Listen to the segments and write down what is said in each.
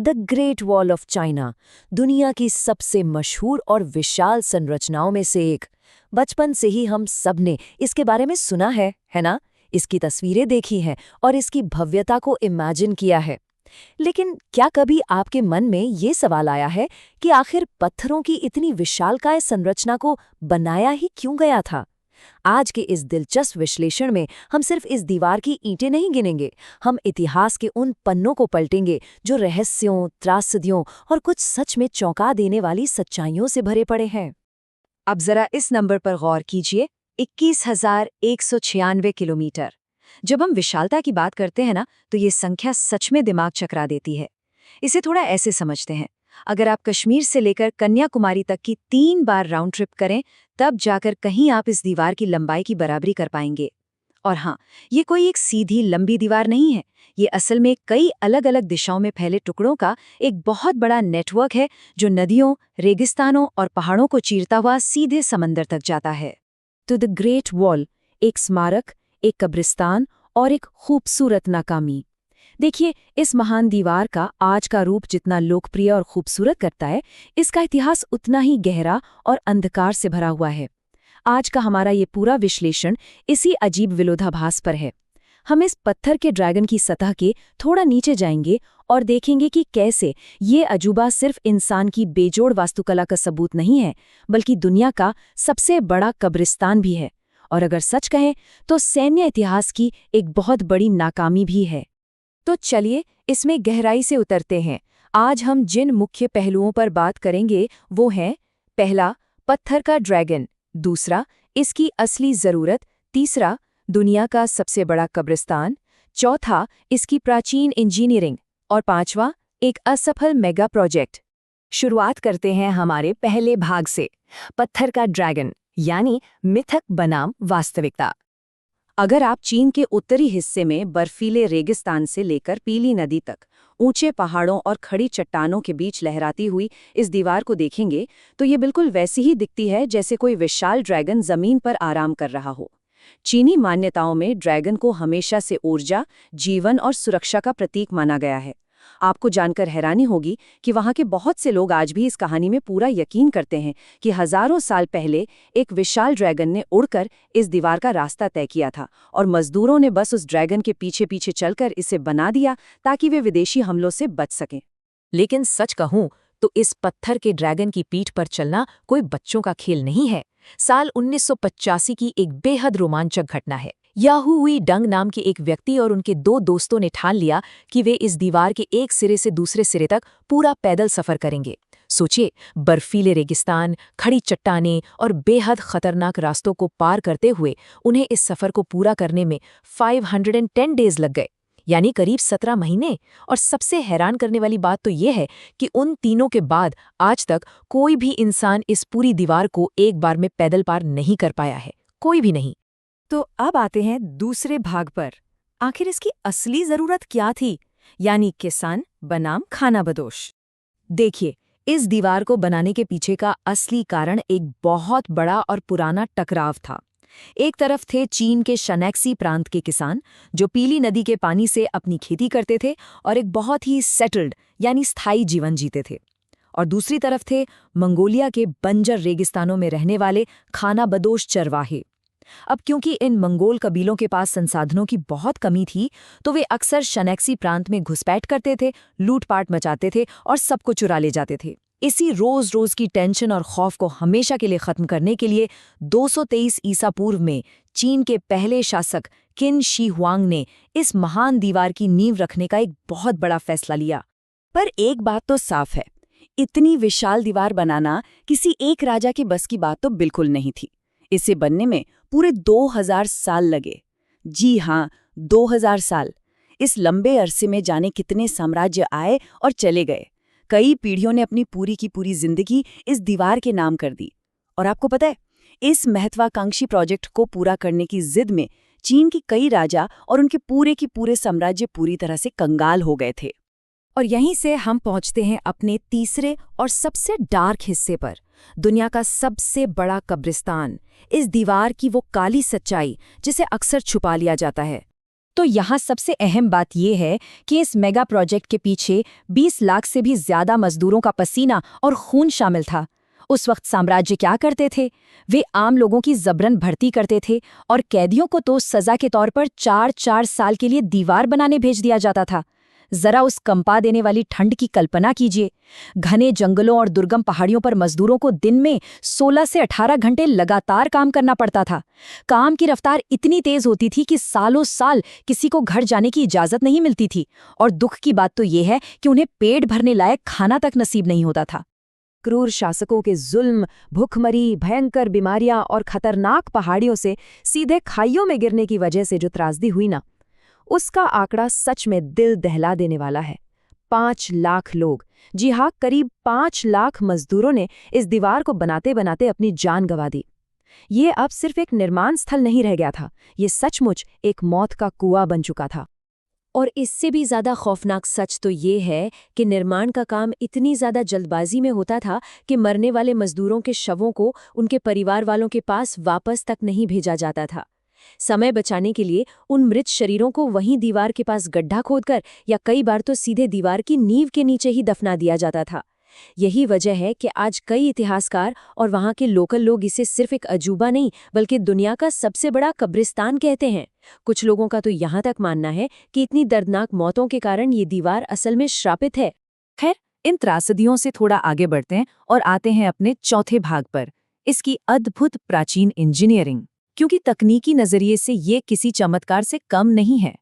The great wall of China, दुनिया की सबसे मशहूर और विशाल संरचनाओं में से एक। बचपन से ही हम सब ने इसके बारे में सुना है ना? इसकी तस्वीरें देखी हैं और इसकी भव्यता को इमेजिन किया है। लेकिन क्या कभी आपके मन में ये सवाल आया है कि आखिर पत्थरों की इतनी विशालकाय संरचना को बनाया ही क्यों गया था? आज के इस दिलचस्प विश्लेषण में हम सिर्फ इस दीवार की ईंटें नहीं गिनेंगे, हम इतिहास के उन पन्नों को पलटेंगे जो रहस्यों, त्रासदियों और कुछ सच में चौंका देने वाली सच्चाइयों से भरे पड़े हैं। अब जरा इस नंबर पर गौर कीजिए, 21,196 किलोमीटर। जब हम विशालता की बात करते हैं ना, तो ये संख्या सच में दिमाग चकरा देती है। इसे थोड़ा ऐसे समझते हैं, अगर आप कश्मीर से लेकर कन्याकुमारी तक की 3 बार राउंड ट्रिप करें, तब जाकर कहीं आप इस दीवार की लंबाई की बराबरी कर पाएंगे। और हाँ, ये कोई एक सीधी लंबी दीवार नहीं है, ये असल में कई अलग अलग दिशाओं में फैले टुकड़ों का एक बहुत बड़ा नेटवर्क है, जो नदियों, रेगिस्तानों और पहाड़ों को चीरता हुआ सीधे समंदर तक जाता है। तो द ग्रेट वॉल एक स्मारक, एक कब्रिस्तान और एक खूबसूरत नाकामी। देखिए, इस महान दीवार का आज का रूप जितना लोकप्रिय और खूबसूरत करता है, इसका इतिहास उतना ही गहरा और अंधकार से भरा हुआ है। आज का हमारा ये पूरा विश्लेषण इसी अजीब विरोधाभास पर है। हम इस पत्थर के ड्रैगन की सतह के थोड़ा नीचे जाएंगे और देखेंगे कि कैसे ये अजूबा सिर्फ इंसान की बेजोड़ वास्तुकला का सबूत नहीं है, बल्कि दुनिया का सबसे बड़ा कब्रिस्तान भी है, और अगर सच कहें तो सैन्य इतिहास की एक बहुत बड़ी नाकामी भी है। तो चलिए इसमें गहराई से उतरते हैं। आज हम जिन मुख्य पहलुओं पर बात करेंगे वो हैं: पहला, पत्थर का ड्रैगन; दूसरा, इसकी असली ज़रूरत; तीसरा, दुनिया का सबसे बड़ा कब्रिस्तान; चौथा, इसकी प्राचीन इंजीनियरिंग; और पांचवा, एक असफल मेगा प्रोजेक्ट। शुरुआत करते हैं हमारे पहले भाग से, पत्थर का ड्रैगन यानी मिथक बनाम वास्तविकता। अगर आप चीन के उत्तरी हिस्से में बर्फीले रेगिस्तान से लेकर पीली नदी तक ऊंचे पहाड़ों और खड़ी चट्टानों के बीच लहराती हुई इस दीवार को देखेंगे, तो ये बिल्कुल वैसी ही दिखती है जैसे कोई विशाल ड्रैगन जमीन पर आराम कर रहा हो। चीनी मान्यताओं में ड्रैगन को हमेशा से ऊर्जा, जीवन और सुरक्षा का प्रतीक माना गया है। आपको जानकर हैरानी होगी कि वहाँ के बहुत से लोग आज भी इस कहानी में पूरा यकीन करते हैं कि हजारों साल पहले एक विशाल ड्रैगन ने उड़कर इस दीवार का रास्ता तय किया था और मजदूरों ने बस उस ड्रैगन के पीछे पीछे चलकर इसे बना दिया ताकि वे विदेशी हमलों से बच सकें। लेकिन सच कहूं तो इस पत्थर के ड्रैगन की पीठ पर चलना कोई बच्चों का खेल नहीं है। साल 1985 की एक बेहद रोमांचक घटना है। याहुई डंग नाम के एक व्यक्ति और उनके 2 दोस्तों ने ठान लिया कि वे इस दीवार के एक सिरे से दूसरे सिरे तक पूरा पैदल सफर करेंगे। सोचिए, बर्फीले रेगिस्तान, खड़ी चट्टानें और बेहद खतरनाक रास्तों को पार करते हुए उन्हें इस सफर को पूरा करने में 510 डेज लग गए, यानी करीब 17 महीने। और सबसे हैरान करने वाली बात तो ये है कि उन तीनों के बाद आज तक कोई भी इंसान इस पूरी दीवार को एक बार में पैदल पार नहीं कर पाया है, कोई भी नहीं। तो अब आते हैं दूसरे भाग पर। आखिर इसकी असली जरूरत क्या थी, यानी किसान बनाम खानाबदोश। देखिए, इस दीवार को बनाने के पीछे का असली कारण एक बहुत बड़ा और पुराना टकराव था। एक तरफ थे चीन के शनैक्सी प्रांत के किसान, जो पीली नदी के पानी से अपनी खेती करते थे और एक बहुत ही सेटल्ड यानी स्थायी जीवन जीते थे। और दूसरी तरफ थे मंगोलिया के बंजर रेगिस्तानों में रहने वाले खानाबदोश चरवाहे। अब क्योंकि इन मंगोल कबीलों के पास संसाधनों की बहुत कमी थी, तो वे अक्सर शनैक्सी प्रांत में घुसपैठ करते थे, लूटपाट मचाते थे और सबको चुरा ले जाते थे। इसी रोज-रोज की टेंशन और खौफ को हमेशा के लिए खत्म करने के लिए 223 ईसा पूर्व में चीन के पहले शासक किन शी हुआंग ने इस महान दीवार की नींव रखने का एक बहुत बड़ा फैसला लिया। पर एक बात तो साफ है, इतनी विशाल दीवार बनाना किसी एक राजा के बस की बात तो बिल्कुल नहीं थी। इसे बनने में पूरे 2000 साल लगे। जी हाँ, 2000 साल। इस लंबे अरसे में जाने कितने साम्राज्य आए और चले गए। कई पीढ़ियों ने अपनी पूरी की पूरी जिंदगी इस दीवार के नाम कर दी। और आपको पता है, इस महत्वाकांक्षी प्रोजेक्ट को पूरा करने की जिद में चीन की कई राजा और उनके पूरे की पूरे साम्राज्य पूरी तरह से कंगाल हो गए थे। और यहीं से हम पहुंचते हैं अपने तीसरे और सबसे डार्क हिस्से पर, दुनिया का सबसे बड़ा कब्रिस्तान। इस दीवार की वो काली सच्चाई जिसे अक्सर छुपा लिया जाता है। तो यहाँ सबसे अहम बात यह है कि इस मेगा प्रोजेक्ट के पीछे 20 लाख से भी ज्यादा मजदूरों का पसीना और खून शामिल था। उस वक्त साम्राज्य क्या करते थे? वे आम लोगों की जबरन भर्ती करते थे और कैदियों को तो सजा के तौर पर 4-4 साल के लिए दीवार बनाने भेज दिया जाता था। जरा उस कंपा देने वाली ठंड की कल्पना कीजिए। घने जंगलों और दुर्गम पहाड़ियों पर मजदूरों को दिन में 16 से 18 घंटे लगातार काम करना पड़ता था। काम की रफ्तार इतनी तेज होती थी कि सालों साल किसी को घर जाने की इजाजत नहीं मिलती थी। और दुख की बात तो ये है कि उन्हें पेट भरने लायक खाना तक नसीब नहीं होता था। क्रूर शासकों के जुल्म, भूखमरी, भयंकर बीमारियां और खतरनाक पहाड़ियों से सीधे खाइयों में गिरने की वजह से जो त्रासदी हुई ना, उसका आंकड़ा सच में दिल दहला देने वाला है। 5 लाख लोग, जी हाँ, करीब 5 लाख मजदूरों ने इस दीवार को बनाते बनाते अपनी जान गंवा दी। ये अब सिर्फ एक निर्माण स्थल नहीं रह गया था, ये सचमुच एक मौत का कुआं बन चुका था। और इससे भी ज़्यादा खौफनाक सच तो ये है कि निर्माण का काम इतनी ज़्यादा जल्दबाजी में होता था कि मरने वाले मजदूरों के शवों को उनके परिवार वालों के पास वापस तक नहीं भेजा जाता था। समय बचाने के लिए उन मृत शरीरों को वहीं दीवार के पास गड्ढा खोदकर या कई बार तो सीधे दीवार की नींव के नीचे ही दफना दिया जाता था। यही वजह है कि आज कई इतिहासकार और वहाँ के लोकल लोग इसे सिर्फ एक अजूबा नहीं बल्कि दुनिया का सबसे बड़ा कब्रिस्तान कहते हैं। कुछ लोगों का तो यहाँ तक मानना है कि इतनी दर्दनाक मौतों के कारण ये दीवार असल में श्रापित है। खैर, इन त्रासदियों से थोड़ा आगे बढ़ते हैं और आते हैं अपने चौथे भाग पर, इसकी अद्भुत प्राचीन इंजीनियरिंग, क्योंकि तकनीकी नजरिए से ये किसी चमत्कार से कम नहीं है।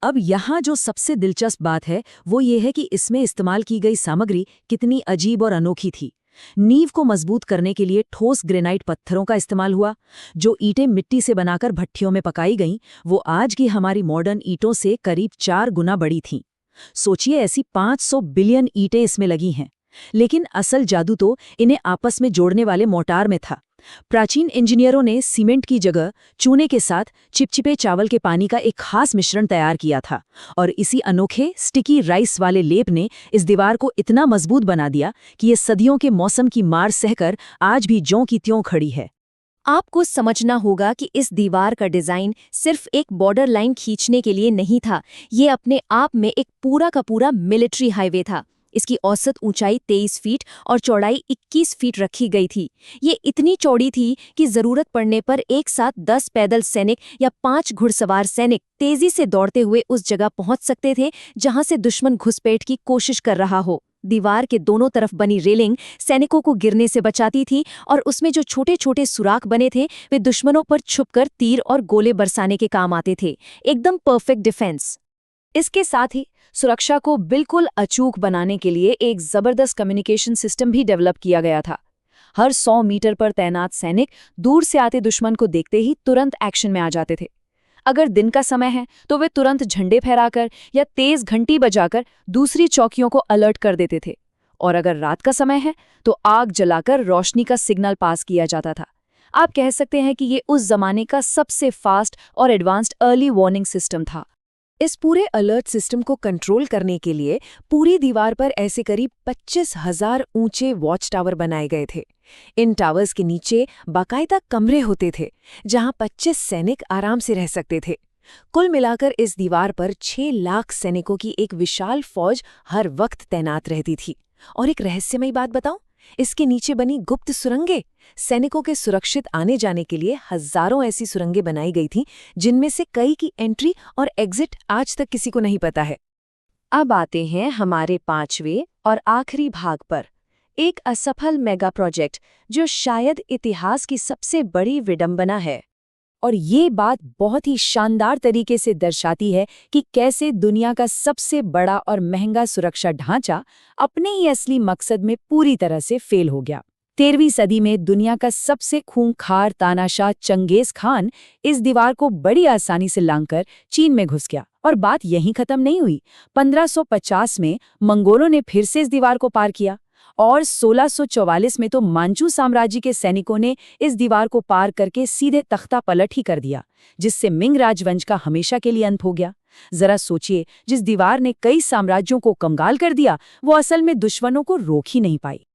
अब यहाँ जो सबसे दिलचस्प बात है वो ये है कि इसमें इस्तेमाल की गई सामग्री कितनी अजीब और अनोखी थी। नींव को मजबूत करने के लिए ठोस ग्रेनाइट पत्थरों का इस्तेमाल हुआ। जो ईंटें मिट्टी से बनाकर भट्ठियों में पकाई गईं, वो आज की हमारी मॉडर्न ईंटों से करीब 4 गुना बड़ी थीं। सोचिए, ऐसी 500 बिलियन ईंटें इसमें लगी हैं। लेकिन असल जादू तो इन्हें आपस में जोड़ने वाले मोर्टार में था। प्राचीन इंजीनियरों ने सीमेंट की जगह चूने के साथ चिपचिपे चावल के पानी का एक खास मिश्रण तैयार किया था, और इसी अनोखे स्टिकी राइस वाले लेप ने इस दीवार को इतना मजबूत बना दिया कि ये सदियों के मौसम की मार सहकर आज भी ज्यों की त्यों खड़ी है। आपको समझना होगा कि इस दीवार का डिजाइन सिर्फ एक बॉर्डर लाइन खींचने के लिए नहीं था, ये अपने आप में एक पूरा का पूरा मिलिट्री हाईवे था। इसकी औसत ऊंचाई 23 फीट और चौड़ाई 21 फीट रखी गई थी। ये इतनी चौड़ी थी कि जरूरत पड़ने पर एक साथ 10 पैदल सैनिक या 5 घुड़सवार सैनिक तेजी से दौड़ते हुए उस जगह पहुंच सकते थे जहां से दुश्मन घुसपैठ की कोशिश कर रहा हो। दीवार के दोनों तरफ बनी रेलिंग सैनिकों को गिरने से बचाती थी, और उसमें जो छोटे छोटे सुराख बने थे वे दुश्मनों पर छुपकर तीर और गोले बरसाने के काम आते थे। एकदम परफेक्ट डिफेंस। इसके साथ ही सुरक्षा को बिल्कुल अचूक बनाने के लिए एक जबरदस्त कम्युनिकेशन सिस्टम भी डेवलप किया गया था। हर 100 मीटर पर तैनात सैनिक दूर से आते दुश्मन को देखते ही तुरंत एक्शन में आ जाते थे। अगर दिन का समय है तो वे तुरंत झंडे फहराकर या तेज घंटी बजाकर दूसरी चौकियों को अलर्ट कर देते थे, और अगर रात का समय है तो आग जलाकर रोशनी का सिग्नल पास किया जाता था। आप कह सकते हैं कि ये उस जमाने का सबसे फास्ट और एडवांस्ड अर्ली वार्निंग सिस्टम था। इस पूरे अलर्ट सिस्टम को कंट्रोल करने के लिए पूरी दीवार पर ऐसे करीब 25,000 ऊंचे वॉच टावर बनाए गए थे। इन टावर्स के नीचे बाकायदा कमरे होते थे जहां 25 सैनिक आराम से रह सकते थे। कुल मिलाकर इस दीवार पर 6 लाख सैनिकों की एक विशाल फौज हर वक्त तैनात रहती थी। और एक रहस्यमयी बात बताऊं, इसके नीचे बनी गुप्त सुरंगें सैनिकों के सुरक्षित आने जाने के लिए हजारों ऐसी सुरंगें बनाई गई थीं, जिनमें से कई की एंट्री और एग्जिट आज तक किसी को नहीं पता है। अब आते हैं हमारे 5वें और आखिरी भाग पर, एक असफल मेगा प्रोजेक्ट जो शायद इतिहास की सबसे बड़ी विडंबना है। और ये बात बहुत ही शानदार तरीके से दर्शाती है कि कैसे दुनिया का सबसे बड़ा और महंगा सुरक्षा ढांचा अपने ही असली मकसद में पूरी तरह से फेल हो गया। 13वीं सदी में दुनिया का सबसे खूंखार तानाशाह चंगेज खान इस दीवार को बड़ी आसानी से लांघकर चीन में घुस गया। और बात यहीं खत्म नहीं हुई। 1550 में मंगोलों ने फिर से इस दीवार को पार किया, और 1644 में तो मांचू साम्राज्य के सैनिकों ने इस दीवार को पार करके सीधे तख्ता पलट ही कर दिया, जिससे मिंग राजवंश का हमेशा के लिए अंत हो गया। जरा सोचिए, जिस दीवार ने कई साम्राज्यों को कंगाल कर दिया, वो असल में दुश्मनों को रोक ही नहीं पाई।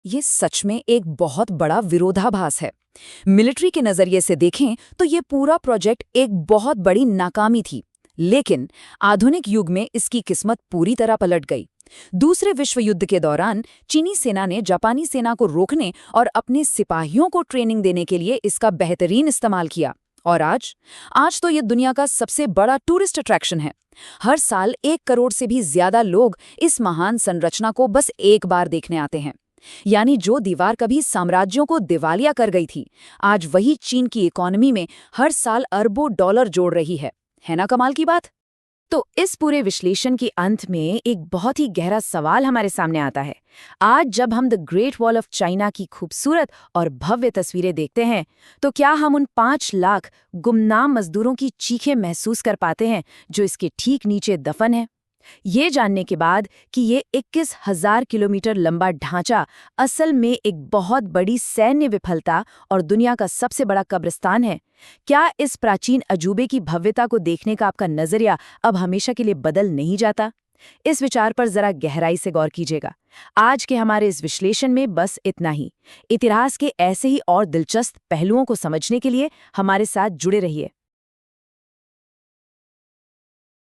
ये सच में एक बहुत बड़ा विरोधाभास है। मिलिट्री के नजरिए से देखें तो ये पूरा प्रोजेक्ट एक बहुत बड़ी नाकामी थी, लेकिन आधुनिक युग में इसकी किस्मत पूरी तरह पलट गई। दूसरे विश्व युद्ध के दौरान चीनी सेना ने जापानी सेना को रोकने और अपने सिपाहियों को ट्रेनिंग देने के लिए इसका बेहतरीन इस्तेमाल किया। और आज तो ये दुनिया का सबसे बड़ा टूरिस्ट अट्रैक्शन है। हर साल 1 करोड़ से भी ज्यादा लोग इस महान संरचना को बस एक बार देखने आते हैं। यानी जो दीवार कभी साम्राज्यों को दिवालिया कर गई थी, आज वही चीन की इकोनॉमी में हर साल अरबों डॉलर जोड़ रही है ना कमाल की बात? तो इस पूरे विश्लेषण के अंत में एक बहुत ही गहरा सवाल हमारे सामने आता है। आज जब हम the great wall of China की खूबसूरत और भव्य तस्वीरें देखते हैं, तो क्या हम उन 5 लाख गुमनाम मजदूरों की चीखें महसूस कर पाते हैं जो इसके ठीक नीचे दफन है? ये जानने के बाद कि ये 21,000 किलोमीटर लंबा ढांचा असल में एक बहुत बड़ी सैन्य विफलता और दुनिया का सबसे बड़ा कब्रिस्तान है, क्या इस प्राचीन अजूबे की भव्यता को देखने का आपका नजरिया अब हमेशा के लिए बदल नहीं जाता? इस विचार पर जरा गहराई से गौर कीजिएगा। आज के हमारे इस विश्लेषण में बस इतना ही। इतिहास के ऐसे ही और दिलचस्प पहलुओं को समझने के लिए हमारे साथ जुड़े रहिए।